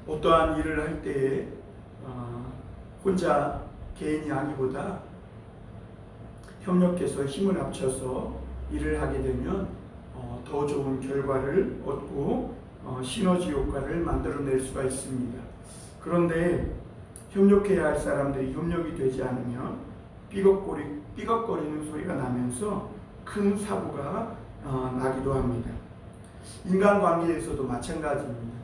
어떠한 일을 할 때에 혼자 개인이 하기보다 협력해서 힘을 합쳐서 일을 하게 되면 더 좋은 결과를 얻고 시너지 효과를 만들어낼 수가 있습니다. 그런데 협력해야 할 사람들이 협력이 되지 않으면 삐걱거리는 소리가 나면서 큰 사고가 나기도 합니다. 인간관계에서도 마찬가지입니다.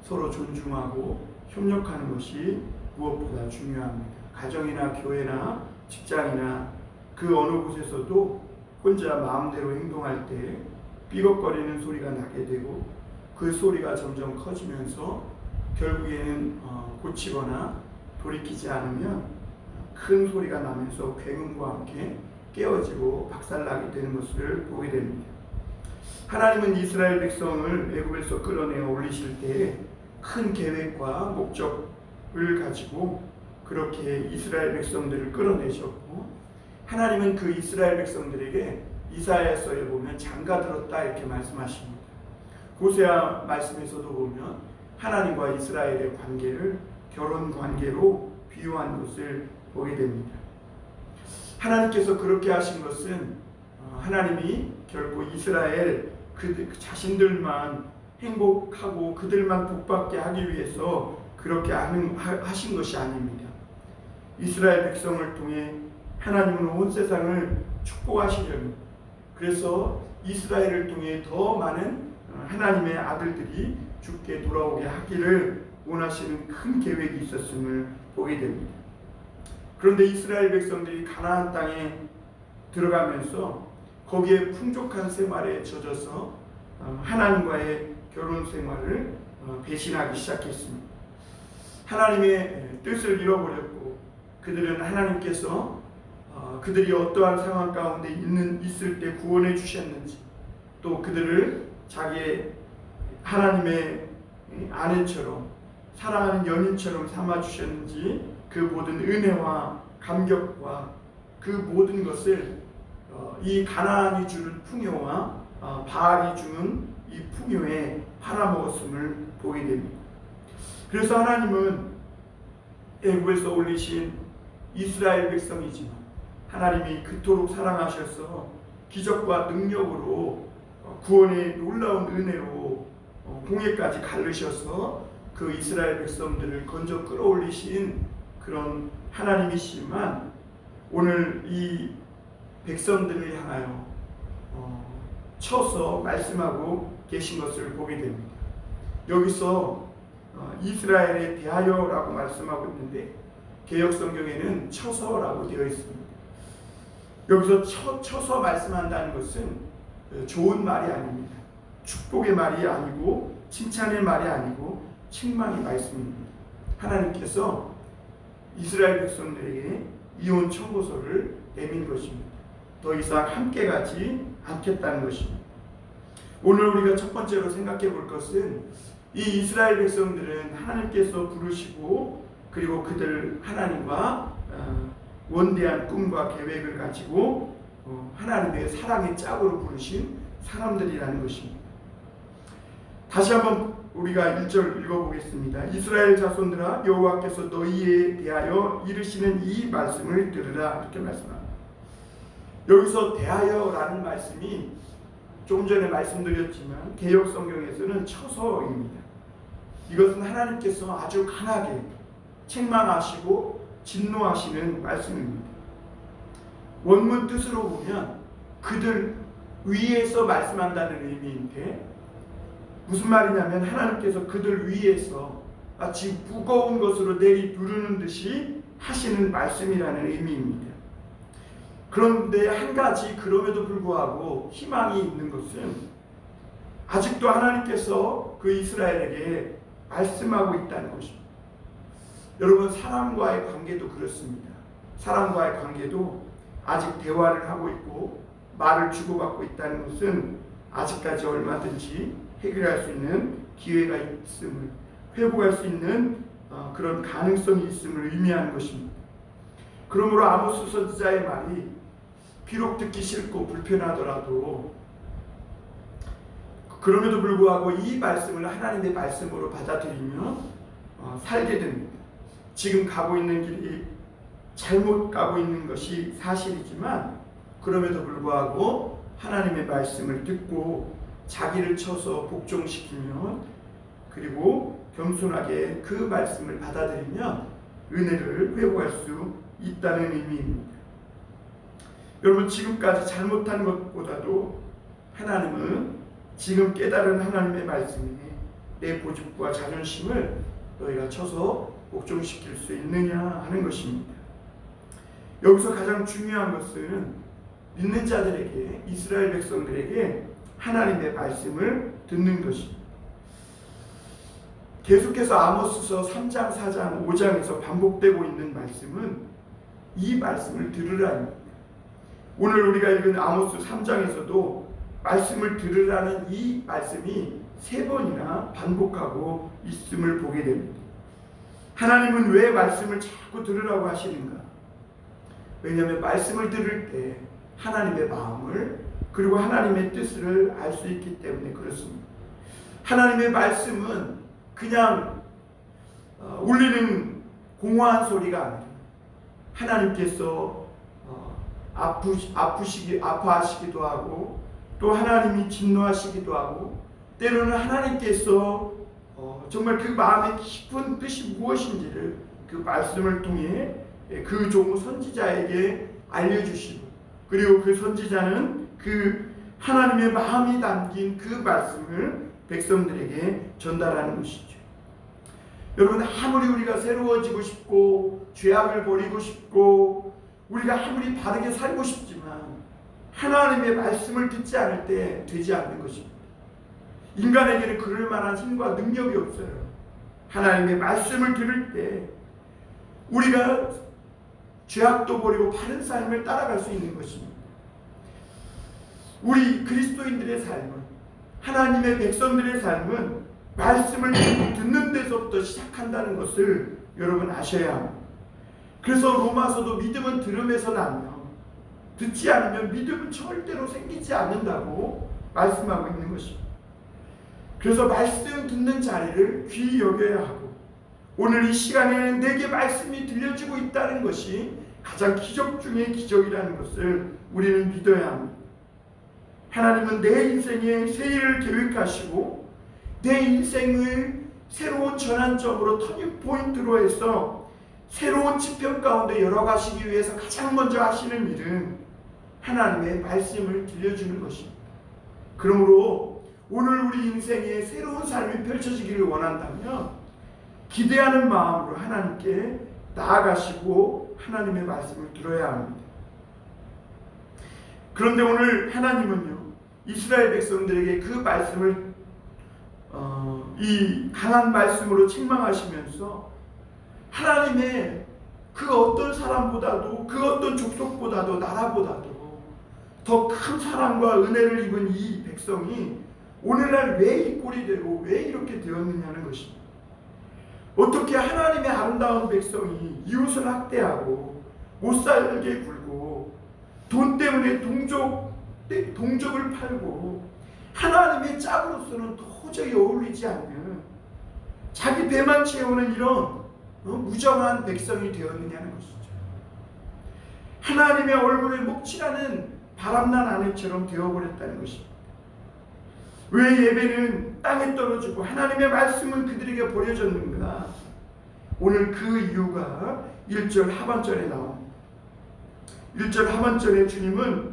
서로 존중하고 협력하는 것이 무엇보다 중요합니다. 가정이나 교회나 직장이나 그 어느 곳에서도 혼자 마음대로 행동할 때 삐걱거리는 소리가 나게 되고 그 소리가 점점 커지면서 결국에는 고치거나 돌이키지 않으면 큰 소리가 나면서 굉음과 함께 깨어지고 박살나게 되는 것을 보게 됩니다. 하나님은 이스라엘 백성을 애굽에서 끌어내어 올리실 때 큰 계획과 목적을 가지고 그렇게 이스라엘 백성들을 끌어내셨고, 하나님은 그 이스라엘 백성들에게 이사야서에 보면 장가들었다 이렇게 말씀하십니다. 호세아 말씀에서도 보면 하나님과 이스라엘의 관계를 결혼 관계로 비유한 것을 보게 됩니다. 하나님께서 그렇게 하신 것은 하나님이 결코 이스라엘 그 자신들만 행복하고 그들만 복받게 하기 위해서 그렇게 하신 것이 아닙니다. 이스라엘 백성을 통해 하나님은 온 세상을 축복하시려니, 그래서 이스라엘을 통해 더 많은 하나님의 아들들이 주께 돌아오게 하기를 원하시는 큰 계획이 있었음을 보게 됩니다. 그런데 이스라엘 백성들이 가나안 땅에 들어가면서 거기에 풍족한 생활에 젖어서 하나님과의 결혼 생활을 배신하기 시작했습니다. 하나님의 뜻을 잃어버렸고, 그들은 하나님께서 그들이 어떠한 상황 가운데 있을 때 구원해 주셨는지, 또 그들을 자기의 하나님의 아내처럼 사랑하는 연인처럼 삼아 주셨는지, 그 모든 은혜와 감격과 그 모든 것을 이 가나안이 주는 풍요와 바알이 주는 이 풍요에 팔아먹었음을 보게 됩니다. 그래서 하나님은 애굽에서 올리신 이스라엘 백성이지만 하나님이 그토록 사랑하셔서 기적과 능력으로 구원의 놀라운 은혜로 홍해까지 가르셔서 그 이스라엘 백성들을 건져 끌어올리신 그런 하나님이시지만, 오늘 이 백성들을 향하여 쳐서 말씀하고 계신 것을 보게 됩니다. 여기서 이스라엘에 대하여라고 말씀하고 있는데 개역성경에는 쳐서라고 되어 있습니다. 여기서 쳐서 말씀한다는 것은 좋은 말이 아닙니다. 축복의 말이 아니고 칭찬의 말이 아니고 책망의 말씀입니다. 하나님께서 이스라엘 백성들에게 이혼 청구서를 내민 것입니다. 더 이상 함께 가지 않겠다는 것입니다. 오늘 우리가 첫 번째로 생각해 볼 것은 이 이스라엘 백성들은 하나님께서 부르시고 그리고 그들 하나님과 원대한 꿈과 계획을 가지고 하나님의 사랑의 짝으로 부르신 사람들이라는 것입니다. 다시 한번 우리가 1절 읽어보겠습니다. 이스라엘 자손들아, 여호와께서 너희에 대하여 이르시는 이 말씀을 들으라, 이렇게 말씀합니다. 여기서 대하여라는 말씀이 조금 전에 말씀드렸지만 개역 성경에서는 처서입니다. 이것은 하나님께서 아주 강하게 책망하시고 진노하시는 말씀입니다. 원문 뜻으로 보면 그들 위에서 말씀한다는 의미인데, 무슨 말이냐면 하나님께서 그들 위에서 마치 무거운 것으로 내리 누르는 듯이 하시는 말씀이라는 의미입니다. 그런데 한 가지, 그럼에도 불구하고 희망이 있는 것은 아직도 하나님께서 그 이스라엘에게 말씀하고 있다는 것입니다. 여러분, 사람과의 관계도 그렇습니다. 사람과의 관계도 아직 대화를 하고 있고 말을 주고받고 있다는 것은 아직까지 얼마든지 해결할 수 있는 기회가 있음을, 회복할 수 있는 그런 가능성이 있음을 의미하는 것입니다. 그러므로 아모스 선지자의 말이 비록 듣기 싫고 불편하더라도 그럼에도 불구하고 이 말씀을 하나님의 말씀으로 받아들이며 살게 됩니다. 지금 가고 있는 길이 잘못 가고 있는 것이 사실이지만 그럼에도 불구하고 하나님의 말씀을 듣고 자기를 쳐서 복종시키면 그리고 겸손하게 그 말씀을 받아들이면 은혜를 회복할 수 있다는 의미입니다. 여러분, 지금까지 잘못한 것보다도 하나님은 지금 깨달은 하나님의 말씀에 내 고집과 자존심을 너희가 쳐서 복종시킬 수 있느냐 하는 것입니다. 여기서 가장 중요한 것은 믿는 자들에게, 이스라엘 백성들에게 하나님의 말씀을 듣는 것입니다. 계속해서 아모스서 3장, 4장, 5장에서 반복되고 있는 말씀은 이 말씀을 들으라입니다. 오늘 우리가 읽은 아모스 3장에서도 말씀을 들으라는 이 말씀이 3번이나 반복하고 있음을 보게 됩니다. 하나님은 왜 말씀을 자꾸 들으라고 하시는가? 왜냐하면 말씀을 들을 때 하나님의 마음을 그리고 하나님의 뜻을 알 수 있기 때문에 그렇습니다. 하나님의 말씀은 그냥 울리는 공허한 소리가 아니라 하나님께서 아파하시기도 하고 또 하나님이 진노하시기도 하고 때로는 하나님께서 정말 그 마음의 깊은 뜻이 무엇인지를 그 말씀을 통해 그 종 선지자에게 알려주시고 그리고 그 선지자는 그 하나님의 마음이 담긴 그 말씀을 백성들에게 전달하는 것이죠. 여러분, 아무리 우리가 새로워지고 싶고 죄악을 버리고 싶고 우리가 아무리 바르게 살고 싶지만 하나님의 말씀을 듣지 않을 때 되지 않는 것입니다. 인간에게는 그럴 만한 힘과 능력이 없어요. 하나님의 말씀을 들을 때 우리가 죄악도 버리고 바른 삶을 따라갈 수 있는 것입니다. 우리 그리스도인들의 삶은, 하나님의 백성들의 삶은 말씀을 듣는 데서부터 시작한다는 것을 여러분 아셔야 합니다. 그래서 로마서도 믿음은 들음에서 나며 듣지 않으면 믿음은 절대로 생기지 않는다고 말씀하고 있는 것입니다. 그래서 말씀 듣는 자리를 귀히 여겨야 하고 오늘 이 시간에 내게 말씀이 들려지고 있다는 것이 가장 기적 중의 기적이라는 것을 우리는 믿어야 합니다. 하나님은 내 인생에 새 일을 계획하시고 내 인생을 새로운 전환점으로 터닝포인트로 해서 새로운 지평 가운데 열어가시기 위해서 가장 먼저 하시는 일은 하나님의 말씀을 들려주는 것입니다. 그러므로 오늘 우리 인생에 새로운 삶이 펼쳐지기를 원한다면 기대하는 마음으로 하나님께 나아가시고 하나님의 말씀을 들어야 합니다. 그런데 오늘 하나님은요, 이스라엘 백성들에게 그 말씀을 이 강한 말씀으로 책망하시면서 하나님의 그 어떤 사람보다도 그 어떤 족속보다도 나라보다도 더 큰 사랑과 은혜를 입은 이 백성이 오늘날 왜 이 꼴이 되고 왜 이렇게 되었느냐는 것입니다. 어떻게 하나님의 아름다운 백성이 이웃을 학대하고 못살게 굴고 돈 때문에 동족을 팔고 하나님의 짝으로서는 도저히 어울리지 않는 자기 배만 채우는 이런 무정한 백성이 되었느냐는 것이죠. 하나님의 얼굴에 목칠하는 바람난 아내처럼 되어버렸다는 것입니다. 왜 예배는 땅에 떨어지고 하나님의 말씀은 그들에게 버려졌는가? 오늘 그 이유가 1절 하반절에 나옵니다. 1절 하반절에 주님은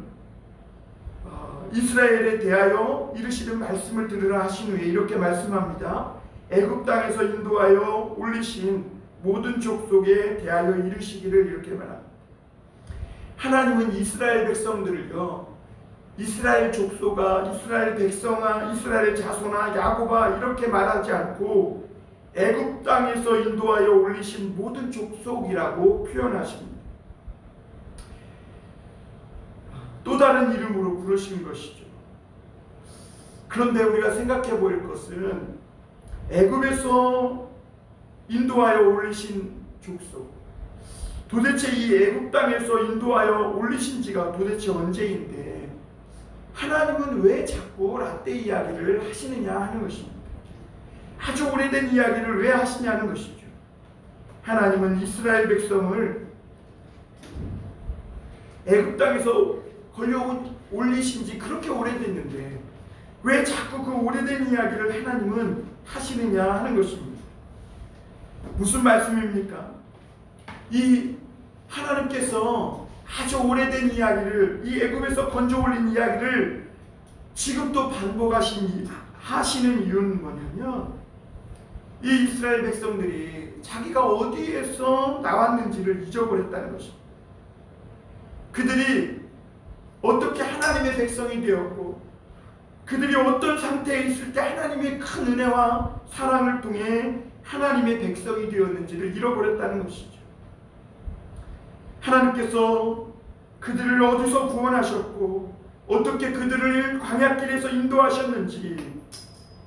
이스라엘에 대하여 이르시는 말씀을 들으라 하신 후에 이렇게 말씀합니다. 애굽 땅에서 인도하여 올리신 모든 족속에 대하여 이르시기를 이렇게 말합니다. 하나님은 이스라엘 백성들을요, 이스라엘 족속아, 이스라엘 백성아, 이스라엘 자손아, 야곱아 이렇게 말하지 않고 애굽 땅에서 인도하여 올리신 모든 족속이라고 표현하십니다. 또 다른 이름으로 부르신 것이죠. 그런데 우리가 생각해 볼 것은 애굽에서 인도하여 올리신 족속, 도대체 이 애굽 땅에서 인도하여 올리신 지가 도대체 언제인데 하나님은 왜 자꾸 라떼 이야기를 하시느냐 하는 것입니다. 아주 오래된 이야기를 왜 하시냐는 것이죠. 하나님은 이스라엘 백성을 애굽 땅에서 걸려 올리신 지 그렇게 오래됐는데 왜 자꾸 그 오래된 이야기를 하나님은 하시느냐 하는 것입니다. 무슨 말씀입니까? 이 하나님께서 아주 오래된 이야기를, 이 애굽에서 건져 올린 이야기를 지금 또 반복하시는 이유는 뭐냐면 이 이스라엘 백성들이 자기가 어디에서 나왔는지를 잊어버렸다는 것입니다. 그들이 어떻게 하나님의 백성이 되었고 그들이 어떤 상태에 있을 때 하나님의 큰 은혜와 사랑을 통해 하나님의 백성이 되었는지를 잃어버렸다는 것이죠. 하나님께서 그들을 어디서 구원하셨고 어떻게 그들을 광야길에서 인도하셨는지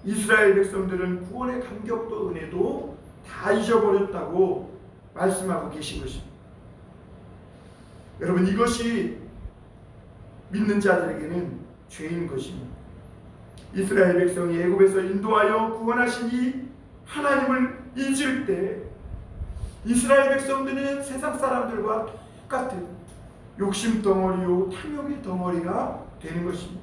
이스라엘 백성들은 구원의 감격도 은혜도 다 잊어버렸다고 말씀하고 계신 것입니다. 여러분, 이것이 믿는 자들에게는 죄인 것입니다. 이스라엘 백성이 애굽에서 인도하여 구원하신 이 하나님을 잊을 때 이스라엘 백성들은 세상 사람들과 똑같은 욕심 덩어리요 탐욕의 덩어리가 되는 것입니다.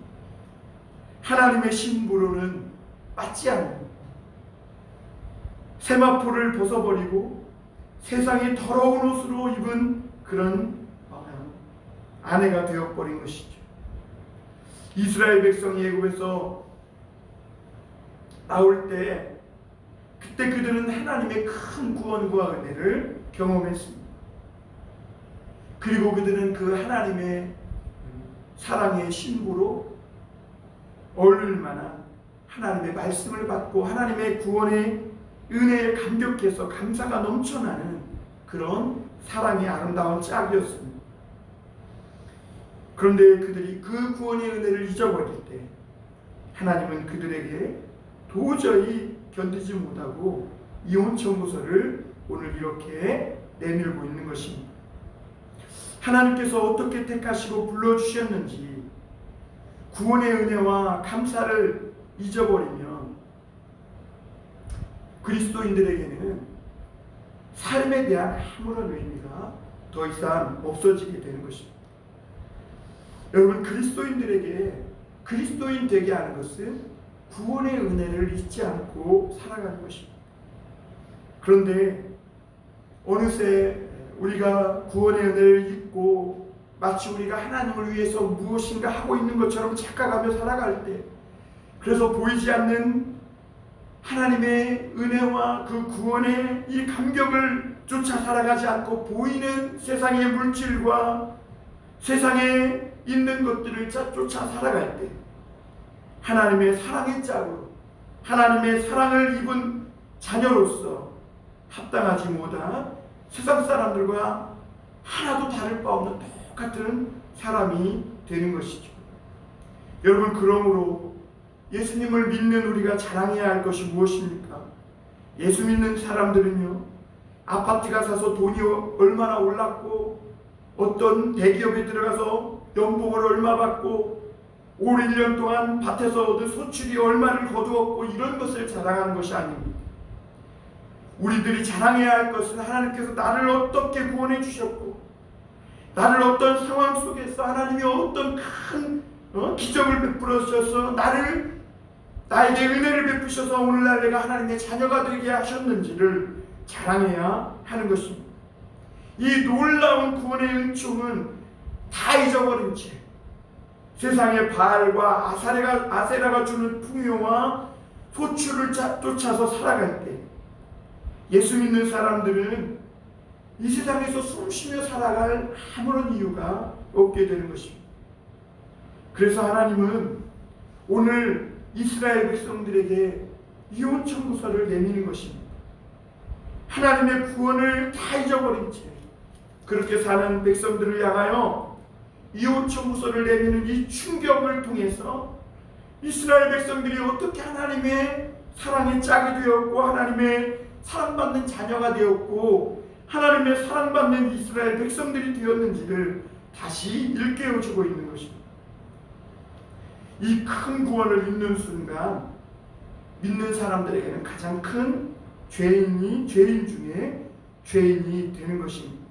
하나님의 신부로는 맞지 않는 세마포를 벗어버리고 세상의 더러운 옷으로 입은 그런 아내가 되어버린 것이죠. 이스라엘 백성이 애굽에서 나올 때 그때 그들은 하나님의 큰 구원과 은혜를 경험했습니다. 그리고 그들은 그 하나님의 사랑의 신부로 어울릴 만한 하나님의 말씀을 받고 하나님의 구원의 은혜에 감격해서 감사가 넘쳐나는 그런 사랑의 아름다운 짝이었습니다. 그런데 그들이 그 구원의 은혜를 잊어버릴 때 하나님은 그들에게 도저히 견디지 못하고 이혼 청구서를 오늘 이렇게 내밀고 있는 것입니다. 하나님께서 어떻게 택하시고 불러주셨는지 구원의 은혜와 감사를 잊어버리면 그리스도인들에게는 삶에 대한 아무런 의미가 더 이상 없어지게 되는 것입니다. 여러분, 그리스도인들에게 그리스도인 되게 하는 것은 구원의 은혜를 잊지 않고 살아가는 것입니다. 그런데 어느새 우리가 구원의 은혜를 잊고 마치 우리가 하나님을 위해서 무엇인가 하고 있는 것처럼 착각하며 살아갈 때 그래서 보이지 않는 하나님의 은혜와 그 구원의 이 감격을 쫓아 살아가지 않고 보이는 세상의 물질과 세상에 있는 것들을 쫓아 살아갈 때 하나님의 사랑의 짝으로 하나님의 사랑을 입은 자녀로서 합당하지 못한 세상 사람들과 하나도 다를 바 없는 똑같은 사람이 되는 것이죠. 여러분, 그러므로 예수님을 믿는 우리가 자랑해야 할 것이 무엇입니까? 예수 믿는 사람들은요, 아파트가 사서 돈이 얼마나 올랐고 어떤 대기업에 들어가서 연봉을 얼마 받고 올 1년 동안 밭에서 얻은 소출이 얼마를 거두었고 이런 것을 자랑하는 것이 아닙니다. 우리들이 자랑해야 할 것은 하나님께서 나를 어떻게 구원해 주셨고 나를 어떤 상황 속에서 하나님이 어떤 큰 기적을 베풀어 주셔서 나에게 은혜를 베푸셔서 오늘날 내가 하나님의 자녀가 되게 하셨는지를 자랑해야 하는 것입니다. 이 놀라운 구원의 은총은 다 잊어버린 채 세상의 바알과 아세라가 주는 풍요와 소출을 쫓아서 살아갈 때 예수 믿는 사람들은 이 세상에서 숨쉬며 살아갈 아무런 이유가 없게 되는 것입니다. 그래서 하나님은 오늘 이스라엘 백성들에게 이혼 청구서를 내미는 것입니다. 하나님의 구원을 다 잊어버린 채 그렇게 사는 백성들을 향하여 이혼 청구서를 내미는 이 충격을 통해서 이스라엘 백성들이 어떻게 하나님의 사랑의 짝이 되었고 하나님의 사랑받는 자녀가 되었고 하나님의 사랑받는 이스라엘 백성들이 되었는지를 다시 일깨워주고 있는 것입니다. 이 큰 구원을 잊는 순간 믿는 사람들에게는 가장 큰 죄인 중에 죄인이 되는 것입니다.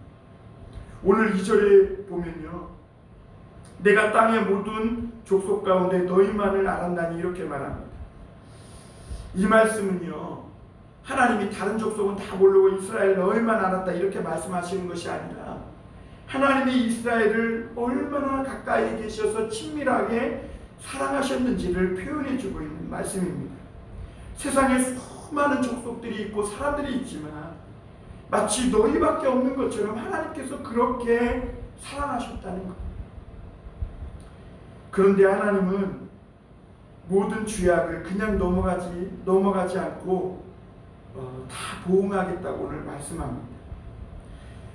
오늘 2절에 보면요, 내가 땅의 모든 족속 가운데 너희만을 알았나니 이렇게 말합니다. 이 말씀은요, 하나님이 다른 족속은 다 모르고 이스라엘 너희만 알았다 이렇게 말씀하시는 것이 아니라 하나님이 이스라엘을 얼마나 가까이 계셔서 친밀하게 사랑하셨는지를 표현해주고 있는 말씀입니다. 세상에 수많은 족속들이 있고 사람들이 있지만 마치 너희밖에 없는 것처럼 하나님께서 그렇게 사랑하셨다는 것. 그런데 하나님은 모든 죄악을 그냥 넘어가지 않고 다 보응하겠다고 오늘 말씀합니다.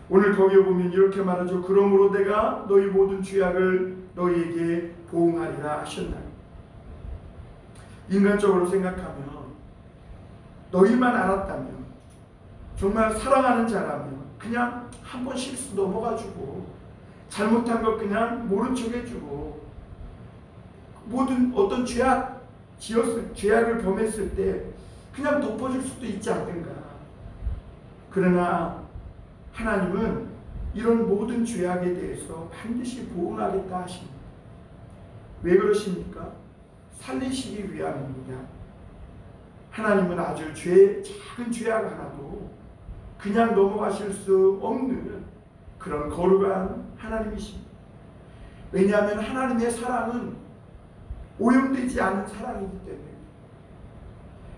오늘 거기에 보면 이렇게 말하죠. 그러므로 내가 너희 모든 죄악을 너희에게 보응하리라 하셨나요? 인간적으로 생각하면 너희만 알았다면, 정말 사랑하는 자라면 그냥 한 번 실수 넘어가주고 잘못한 것 그냥 모른 척 해주고 모든 어떤 죄악을 범했을 때 그냥 덮어줄 수도 있지 않는가. 그러나 하나님은 이런 모든 죄악에 대해서 반드시 보응하겠다 하십니다. 왜 그러십니까? 살리시기 위함입니다. 하나님은 아주 작은 죄악 하나도 그냥 넘어가실 수 없는 그런 거룩한 하나님이십니다. 왜냐하면 하나님의 사랑은 오염되지 않은 사랑이기 때문에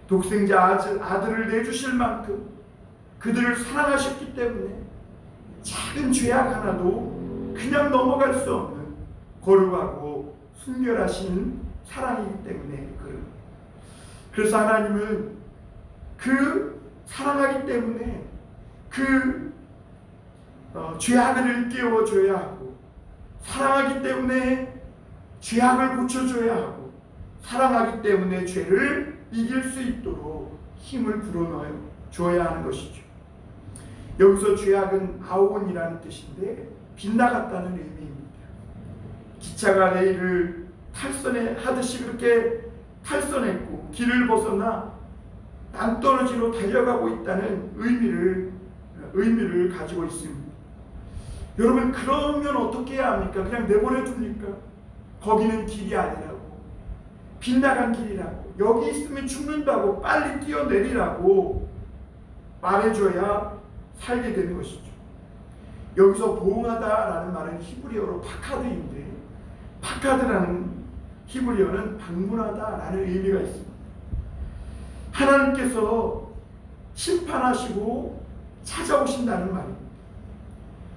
독생자 아들을 내주실 만큼 그들을 사랑하셨기 때문에 작은 죄악 하나도 그냥 넘어갈 수 없는 거룩하고 순결하신 사랑이기 때문에 그래서 하나님은 사랑하기 때문에 죄악을 일깨워줘야 하고, 사랑하기 때문에 죄악을 고쳐줘야 하고, 사랑하기 때문에 죄를 이길 수 있도록 힘을 불어넣어줘야 하는 것이죠. 여기서 죄악은 아오온이라는 뜻인데 빗나갔다는 의미입니다. 기차가 레일을 하듯이 그렇게 탈선했고 길을 벗어나 낭떠러지로 달려가고 있다는 의미를 가지고 있습니다. 여러분, 그러면 어떻게 해야 합니까? 그냥 내버려 둡니까? 거기는 길이 아니라고, 빗나간 길이라고, 여기 있으면 죽는다고, 빨리 뛰어내리라고 말해줘야 살게 되는 것이죠. 여기서 보응하다라는 말은 히브리어로 파카드인데, 파카드라는 히브리어는 방문하다라는 의미가 있습니다. 하나님께서 심판하시고 찾아오신다는 말입니다.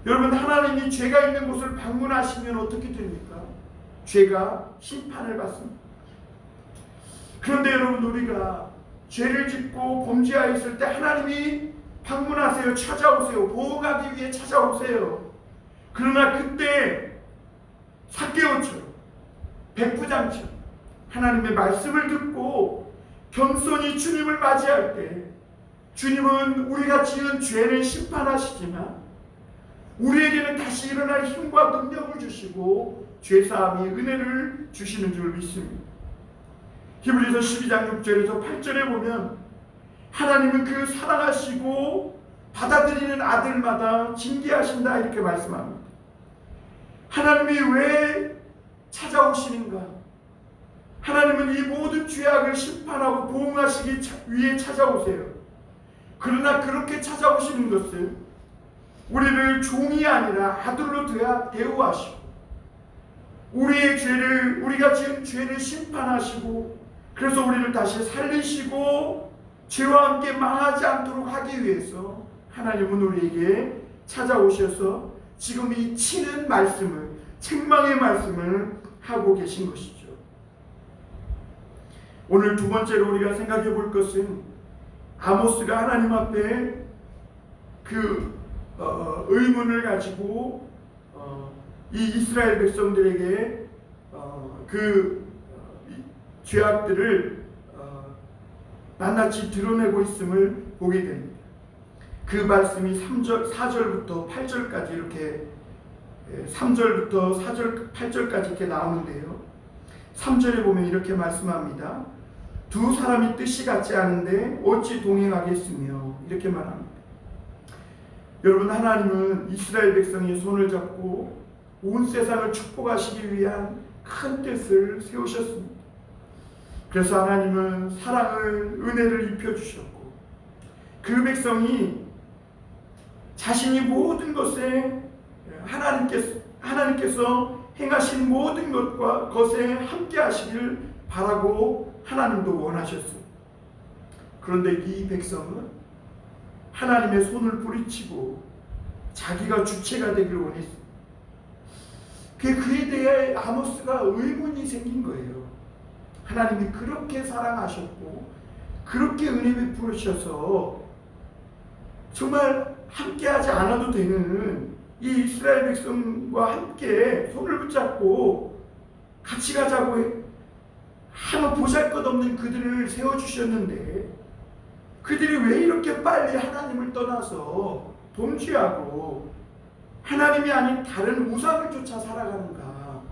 여러분, 하나님이 죄가 있는 곳을 방문하시면 어떻게 됩니까? 죄가 심판을 받습니다. 그런데 여러분, 우리가 죄를 짓고 범죄하였을 때 하나님이 방문하세요. 찾아오세요. 보호하기 위해 찾아오세요. 그러나 그때 삭개오처럼 백부장처럼 하나님의 말씀을 듣고 겸손히 주님을 맞이할 때 주님은 우리가 지은 죄를 심판하시지만 우리에게는 다시 일어날 힘과 능력을 주시고 죄사함의 은혜를 주시는 줄 믿습니다. 히브리서 12장 6절에서 8절에 보면 하나님은 그 사랑하시고 받아들이는 아들마다 징계하신다 이렇게 말씀합니다. 하나님이 왜 찾아오시는가? 하나님은 이 모든 죄악을 심판하고 보응하시기 위해 찾아오세요. 그러나 그렇게 찾아오시는 것은 우리를 종이 아니라 아들로 대우하시고 우리가 지은 죄를 심판하시고 그래서 우리를 다시 살리시고 죄와 함께 망하지 않도록 하기 위해서 하나님은 우리에게 찾아오셔서 지금 이 치는 말씀을, 책망의 말씀을 하고 계신 것이죠. 오늘 두 번째로 우리가 생각해 볼 것은 아모스가 하나님 앞에 의문을 가지고 이 이스라엘 백성들에게 죄악들을 낱낱이 드러내고 있음을 보게 됩니다. 그 말씀이 4절부터 8절까지 이렇게 3절부터 8절까지 이렇게 나오는데요. 3절에 보면 이렇게 말씀합니다. 두 사람이 뜻이 같지 않은데 어찌 동행하겠으며 이렇게 말합니다. 여러분, 하나님은 이스라엘 백성이 손을 잡고 온 세상을 축복하시기 위한 큰 뜻을 세우셨습니다. 그래서 하나님은 사랑을, 은혜를 입혀주셨고 그 백성이 자신이 모든 것에 하나님께서 행하신 모든 것에 함께 하시길 바라고 하나님도 원하셨어요. 그런데 이 백성은 하나님의 손을 뿌리치고 자기가 주체가 되기를 원했어요. 그에 대해 아모스가 의문이 생긴 거예요. 하나님이 그렇게 사랑하셨고 그렇게 은혜 베푸셔서 정말 함께하지 않아도 되는 이 이스라엘 백성과 함께 손을 붙잡고 같이 가자고 하나 보잘것없는 그들을 세워주셨는데 그들이 왜 이렇게 빨리 하나님을 떠나서 범죄하고 하나님이 아닌 다른 우상을 쫓아 살아가는가?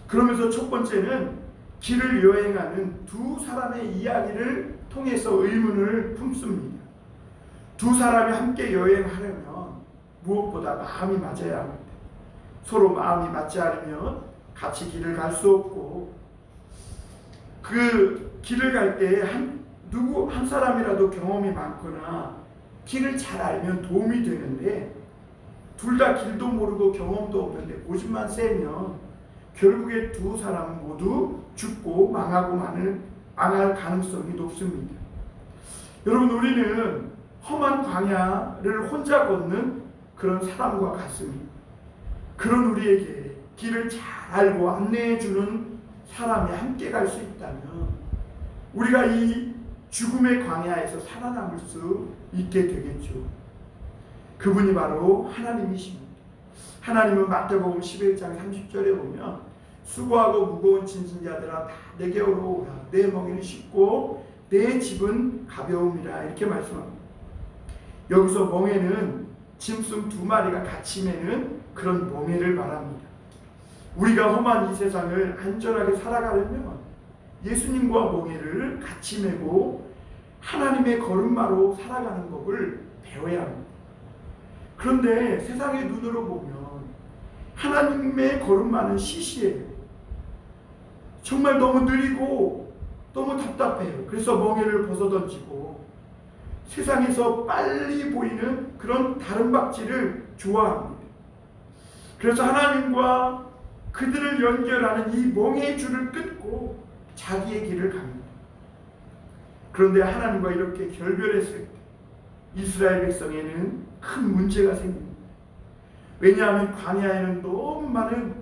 그러면서 첫 번째는 길을 여행하는 두 사람의 이야기를 통해서 의문을 품습니다. 두 사람이 함께 여행하려면 무엇보다 마음이 맞아야 합니다. 서로 마음이 맞지 않으면 같이 길을 갈 수 없고 그 길을 갈 때 누구 한 사람이라도 경험이 많거나 길을 잘 알면 도움이 되는데 둘 다 길도 모르고 경험도 없는데 고집만 세면 결국에 두 사람은 모두 죽고 망할 가능성이 높습니다. 여러분, 우리는 험한 광야를 혼자 걷는 그런 사람과 같습니다. 그런 우리에게 길을 잘 알고 안내해 주는 사람이 함께 갈 수 있다면 우리가 이 죽음의 광야에서 살아남을 수 있게 되겠죠. 그분이 바로 하나님이십니다. 하나님은 마태복음 11장 30절에 보면 수고하고 무거운 짐진 자들아 다 내게로 오라. 내 멍에는 쉽고 내 집은 가벼움이라 이렇게 말씀합니다. 여기서 멍에는 짐승 두 마리가 같이 매는 그런 멍에를 말합니다. 우리가 험한 이 세상을 안전하게 살아가려면 예수님과 멍에를 같이 메고 하나님의 걸음마로 살아가는 법을 배워야 합니다. 그런데 세상의 눈으로 보면 하나님의 걸음마는 시시해요. 정말 너무 느리고 너무 답답해요. 그래서 멍에를 벗어던지고 세상에서 빨리 보이는 그런 다름박질을 좋아합니다. 그래서 하나님과 그들을 연결하는 이 멍에의 줄을 끊고 자기의 길을 갑니다. 그런데 하나님과 이렇게 결별했을 때 이스라엘 백성에는 큰 문제가 생깁니다. 왜냐하면 광야에는 너무 많은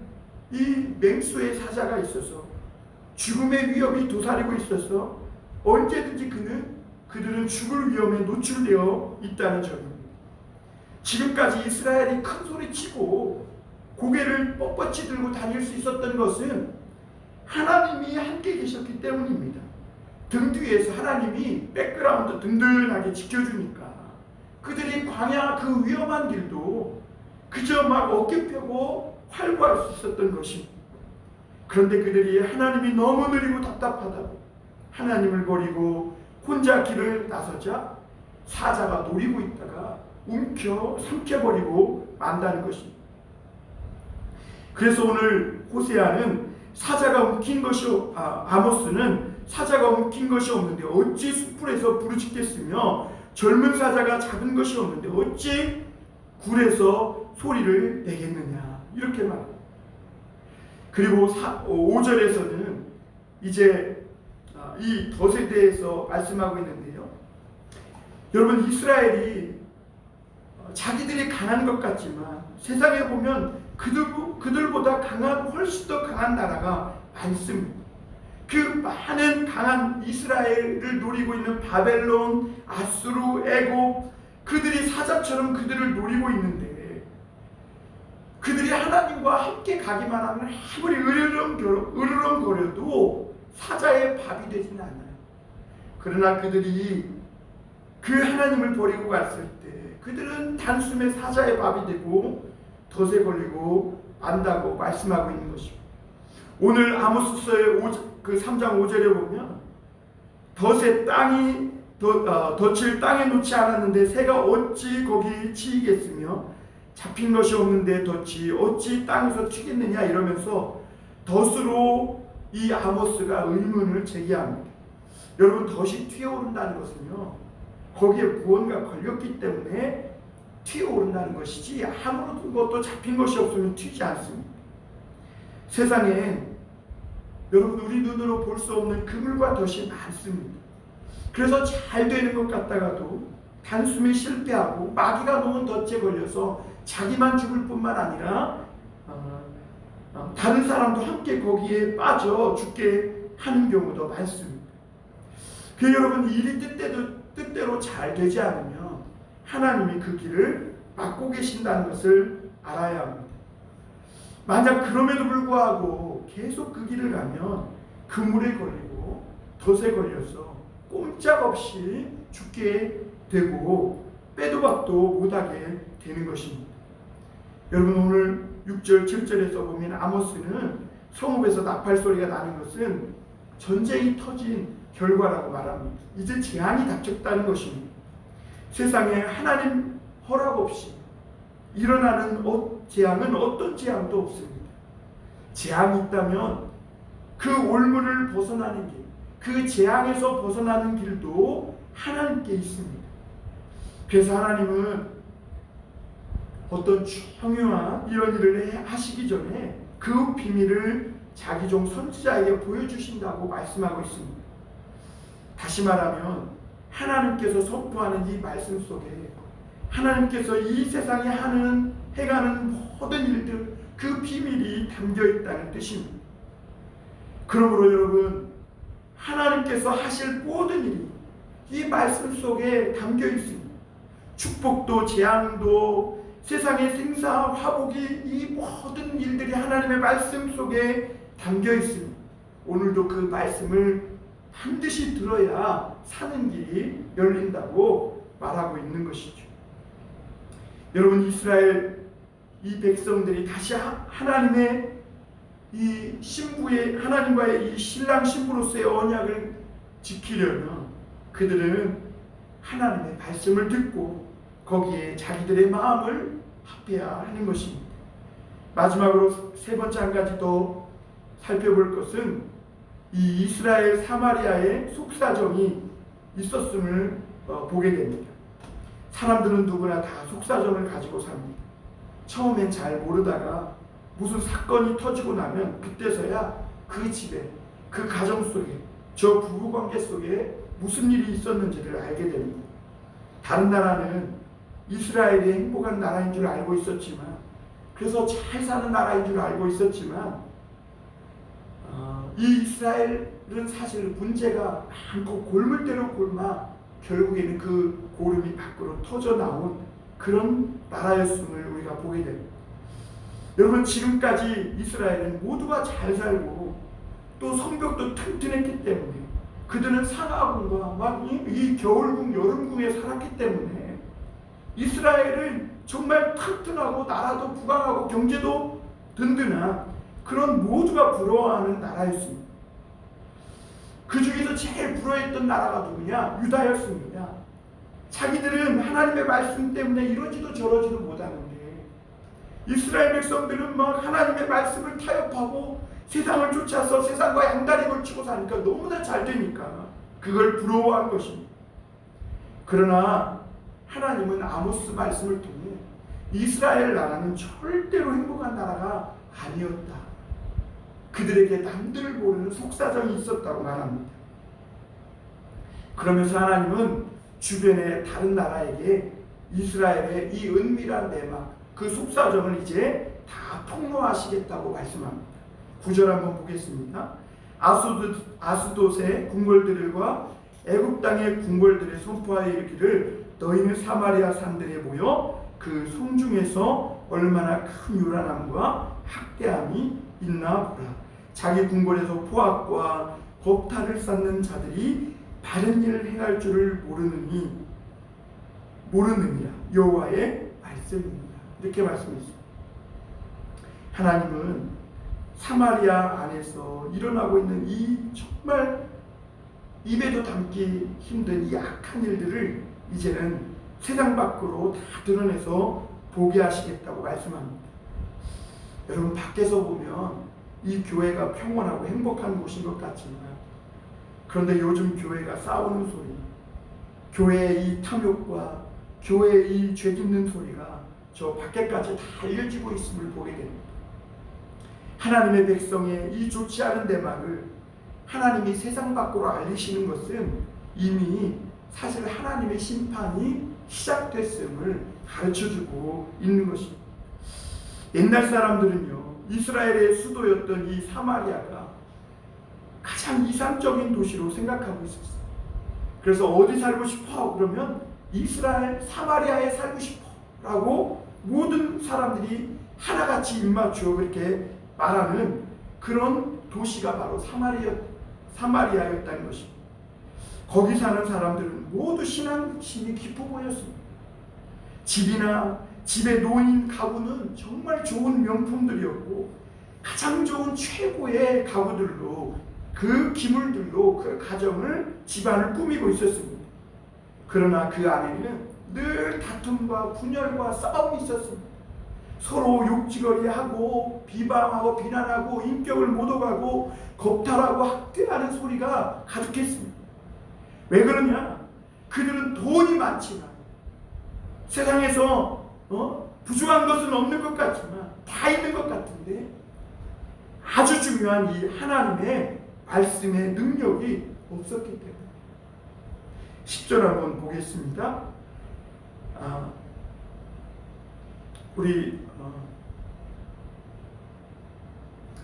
이 맹수의 사자가 있어서 죽음의 위협이 도사리고 있어서 언제든지 그들은 죽을 위험에 노출되어 있다는 점입니다. 지금까지 이스라엘이 큰 소리치고 고개를 뻣뻣이 들고 다닐 수 있었던 것은 하나님이 함께 계셨기 때문입니다. 등 뒤에서 하나님이 백그라운드 든든하게 지켜주니까 그들이 광야 그 위험한 길도 그저 막 어깨 펴고 활보할 수 있었던 것입니다. 그런데 그들이 하나님이 너무 느리고 답답하다고 하나님을 버리고 혼자 길을 나서자 사자가 노리고 있다가 삼켜버리고 만다는 것입니다. 그래서 오늘 호세아는 아모스는 사자가 움킨 것이 없는데 어찌 숯불에서 부르짖겠으며 젊은 사자가 잡은 것이 없는데 어찌 굴에서 소리를 내겠느냐 이렇게 말합니다. 그리고 5절에서는 이제 이 덫에 대해서 말씀하고 있는데요. 여러분, 이스라엘이 자기들이 강한 것 같지만 세상에 보면 그들보다 훨씬 더 강한 나라가 많습니다. 그 많은 강한 이스라엘을 노리고 있는 바벨론, 아수르, 애굽, 그들이 사자처럼 그들을 노리고 있는데 그들이 하나님과 함께 가기만 하면 아무리 으르렁거려도 사자의 밥이 되지는 않아요. 그러나 그들이 그 하나님을 버리고 갔을 때 그들은 단숨에 사자의 밥이 되고 덫에 걸리고 만다고 말씀하고 있는 것입니다. 오늘 아모스서의 그 3장 5절에 보면 덫에 땅이 덫을 땅에 놓지 않았는데 새가 어찌 거기 치이겠으며 잡힌 것이 없는데 덫이 어찌 땅에서 튀겠느냐 이러면서 덫으로 이 아모스가 의문을 제기합니다. 여러분, 덫이 튀어오른다는 것은요, 거기에 무언가 걸렸기 때문에 튀어오른다는 것이지 아무런 것도 잡힌 것이 없으면 튀지 않습니다. 세상에 여러분, 우리 눈으로 볼 수 없는 그물과 덫이 많습니다. 그래서 잘 되는 것 같다가도 단숨에 실패하고 마귀가 놓은 덫에 걸려서 자기만 죽을 뿐만 아니라 다른 사람도 함께 거기에 빠져 죽게 하는 경우도 많습니다. 그 여러분, 일이 뜻대로 잘 되지 않으면 하나님이 그 길을 막고 계신다는 것을 알아야 합니다. 만약 그럼에도 불구하고 계속 그 길을 가면 그물에 걸리고 덫에 걸려서 꼼짝없이 죽게 되고 빼도 박도 못하게 되는 것입니다. 여러분, 오늘 6절 7절에서 보면 아모스는 성읍에서 나팔 소리가 나는 것은 전쟁이 터진 결과라고 말합니다. 이제 재앙이 닥쳤다는 것입니다. 세상에 하나님 허락 없이 일어나는 재앙은 어떤 재앙도 없습니다. 재앙이 있다면 그 올무를 벗어나는 길, 그 재앙에서 벗어나는 길도 하나님께 있습니다. 그래서 하나님은 어떤 중요한 이런 일을 하시기 전에 그 비밀을 자기 종 선지자에게 보여주신다고 말씀하고 있습니다. 다시 말하면 하나님께서 선포하는 이 말씀 속에 하나님께서 이 세상에 행하는 모든 일들, 그 비밀이 담겨 있다는 뜻입니다. 그러므로 여러분, 하나님께서 하실 모든 일이 이 말씀 속에 담겨 있습니다. 축복도 재앙도 세상의 생사 화복이, 이 모든 일들이 하나님의 말씀 속에 담겨 있습니다. 오늘도 그 말씀을 반드시 들어야 사는 길이 열린다고 말하고 있는 것이죠. 여러분, 이스라엘 이 백성들이 다시 하나님의 이 신부의, 하나님과의 이 신랑 신부로서의 언약을 지키려면 그들은 하나님의 말씀을 듣고 거기에 자기들의 마음을 합해야 하는 것입니다. 마지막으로 세 번째 한 가지 더 살펴볼 것은 이 이스라엘 사마리아의 속사정이 있었음을 보게 됩니다. 사람들은 누구나 다 속사정을 가지고 삽니다. 처음엔 잘 모르다가 무슨 사건이 터지고 나면 그때서야 그 집에, 그 가정 속에, 저 부부관계 속에 무슨 일이 있었는지를 알게 됩니다. 다른 나라는 이스라엘이 행복한 나라인 줄 알고 있었지만, 그래서 잘 사는 나라인 줄 알고 있었지만, 이 이스라엘은 사실 문제가 많고 골물대로 골마 결국에는 그 고름이 밖으로 터져 나온 그런 나라였음을 우리가 보게 됩니다. 여러분, 지금까지 이스라엘은 모두가 잘 살고 또 성벽도 튼튼했기 때문에, 그들은 상하궁과 막 이 겨울궁, 여름궁에 살았기 때문에 이스라엘은 정말 튼튼하고 나라도 부강하고 경제도 든든한 그런 모두가 부러워하는 나라였습니다. 그 중에서 제일 부러워했던 나라가 누구냐? 유다였습니다. 자기들은 하나님의 말씀 때문에 이러지도 저러지도 못하는데 이스라엘 백성들은 막 하나님의 말씀을 타협하고 세상을 쫓아서 세상과 양다리 걸치고 사니까 너무나 잘 되니까 그걸 부러워한 것입니다. 그러나 하나님은 아모스 말씀을 통해 이스라엘 나라는 절대로 행복한 나라가 아니었다. 그들에게 남들 모르는 속사정이 있었다고 말합니다. 그러면서 하나님은 주변의 다른 나라에게 이스라엘의 이 은밀한 내막, 그 속사정을 이제 다 폭로하시겠다고 말씀합니다. 9절 한번 보겠습니다. 아스돗의 궁궐들과 애굽 땅의 궁궐들에 선포하여 이르기를 너희는 사마리아 산들에 모여 그 성중에서 얼마나 큰 요란함과 학대함이 있나 보라. 자기 궁궐에서 포악과 겁탈을 쌓는 자들이 바른 일을 행할 줄을 모르느니라. 여호와의 말씀입니다. 이렇게 말씀했습니다. 하나님은 사마리아 안에서 일어나고 있는 이 정말 입에도 담기 힘든 이 악한 일들을 이제는 세상 밖으로 다 드러내서 보게 하시겠다고 말씀합니다. 여러분, 밖에서 보면 이 교회가 평온하고 행복한 곳인 것 같지만, 그런데 요즘 교회가 싸우는 소리, 교회의 이 탐욕과 교회의 이 죄짓는 소리가 저 밖에까지 다 알려지고 있음을 보게 됩니다. 하나님의 백성의 이 좋지 않은 대막을 하나님이 세상 밖으로 알리시는 것은 이미 사실 하나님의 심판이 시작됐음을 가르쳐주고 있는 것입니다. 옛날 사람들은요, 이스라엘의 수도였던 이 사마리아가 가장 이상적인 도시로 생각하고 있었어요. 그래서 어디 살고 싶어? 그러면 이스라엘 사마리아에 살고 싶어 라고 모든 사람들이 하나같이 입맞추어 그렇게 말하는 그런 도시가 바로 사마리아였다는 것입니다. 거기 사는 사람들은 모두 신앙심이 깊어 보였습니다. 집이나 집에 놓인 가구는 정말 좋은 명품들이었고, 가장 좋은 최고의 가구들로, 그 기물들로 그 가정을, 집안을 꾸미고 있었습니다. 그러나 그 안에는 늘 다툼과 분열과 싸움이 있었습니다. 서로 욕지거리하고 비방하고 비난하고 인격을 모독하고 겁탈하고 학대하는 소리가 가득했습니다. 왜 그러냐? 그들은 돈이 많지만, 세상에서 부족한 것은 없는 것 같지만 다 있는 것 같은데, 아주 중요한 이 하나님의 말씀의 능력이 없었기 때문에. 10절 한번 보겠습니다. 우리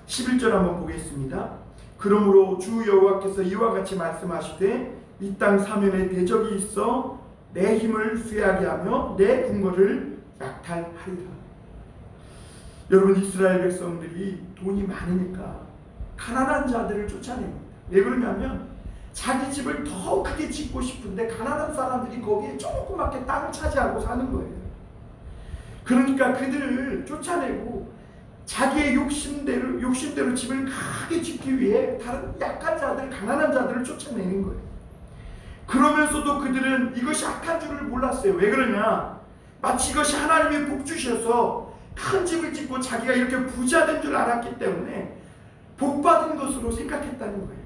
11절 한번 보겠습니다. 그러므로 주 여호와께서 이와 같이 말씀하시되 이 땅 사면에 대적이 있어 내 힘을 쇠하게 하며 내 궁궐을 약탈하리라. 여러분, 이스라엘 백성들이 돈이 많으니까 가난한 자들을 쫓아냅니다. 왜 그러냐면 자기 집을 더 크게 짓고 싶은데 가난한 사람들이 거기에 조그맣게 땅을 차지하고 사는 거예요. 그러니까 그들을 쫓아내고 자기의 욕심대로 집을 크게 짓기 위해 다른 약한 자들, 가난한 자들을 쫓아내는 거예요. 그러면서도 그들은 이것이 악한 줄을 몰랐어요. 왜 그러냐? 마치 이것이 하나님의 복 주셔서 큰 집을 짓고 자기가 이렇게 부자 된 줄 알았기 때문에 복 받은 것으로 생각했다는 거예요.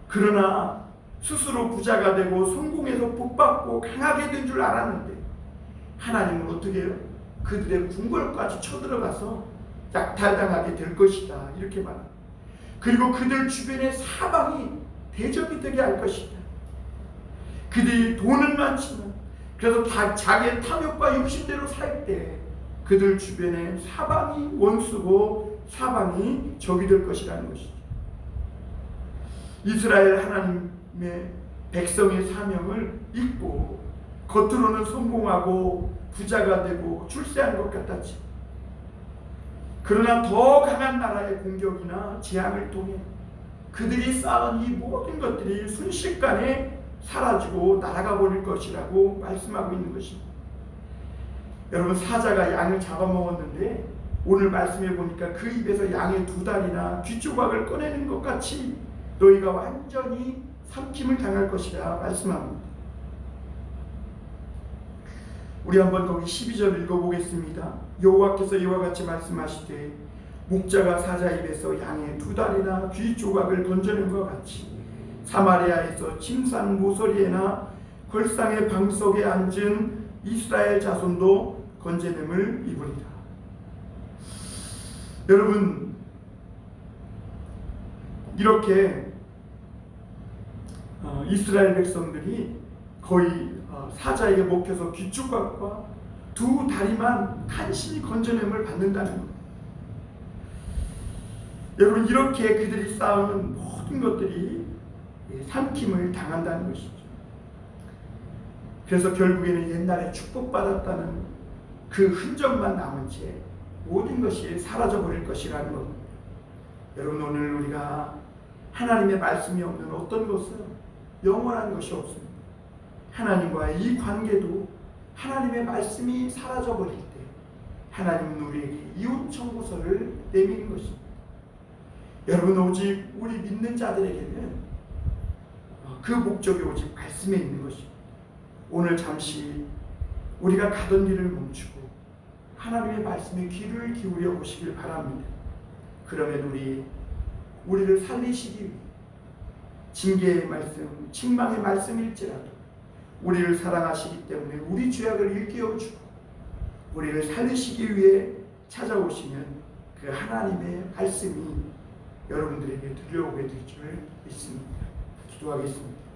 그러나 스스로 부자가 되고 성공해서 복 받고 강하게 된 줄 알았는데, 하나님은 어떻게 해요? 그들의 궁궐까지 쳐들어가서 약탈당하게 될 것이다, 이렇게 말합니다. 그리고 그들 주변에 사방이 대적이 되게 할 것이다. 그들이 돈은 많지만, 그래서 다 자기의 탐욕과 욕심대로 살 때 그들 주변에 사방이 원수고 사방이 적이 될 것이라는 것이죠. 이스라엘 하나님의 백성의 사명을 잊고 겉으로는 성공하고 부자가 되고 출세한 것 같았지. 그러나 더 강한 나라의 공격이나 재앙을 통해 그들이 쌓은 이 모든 것들이 순식간에 사라지고 날아가 버릴 것이라고 말씀하고 있는 것입니다. 여러분, 사자가 양을 잡아먹었는데 오늘 말씀해 보니까 그 입에서 양의 2다리나 귀조각을 꺼내는 것 같이 너희가 완전히 삼킴을 당할 것이라 말씀합니다. 우리 한번 거기 12절 읽어보겠습니다. 여호와께서 이와 같이 말씀하시되 목자가 사자 입에서 양의 2다리나 귀 조각을 건져낸 것 같이 사마리아에서 침상 모서리에나 걸상의 방석에 앉은 이스라엘 자손도 건져냄을 입으리라. 여러분, 이렇게 이스라엘 백성들이 거의 사자에게 먹혀서 귀조각과 2다리만 간신히 건져냄을 받는다는 것. 여러분, 이렇게 그들이 쌓은 모든 것들이 삼킴을 당한다는 것이죠. 그래서 결국에는 옛날에 축복받았다는 그 흔적만 남은 채 모든 것이 사라져버릴 것이라는 겁니다. 여러분, 오늘 우리가 하나님의 말씀이 없는 어떤 것은 영원한 것이 없습니다. 하나님과의 이 관계도 하나님의 말씀이 사라져버릴 때 하나님은 우리에게 이혼 청구서를 내미는 것입니다. 여러분, 오직 우리 믿는 자들에게는 그 목적이 오직 말씀에 있는 것입니다. 오늘 잠시 우리가 가던 길을 멈추고 하나님의 말씀에 귀를 기울여 보시길 바랍니다. 그러면 우리를 살리시기 위해 징계의 말씀, 책망의 말씀일지라도 우리를 사랑하시기 때문에 우리 죄악을 일깨워주고 우리를 살리시기 위해 찾아오시면 그 하나님의 말씀이 여러분들에게 들려오게 될 줄 믿습니다. 기도하겠습니다.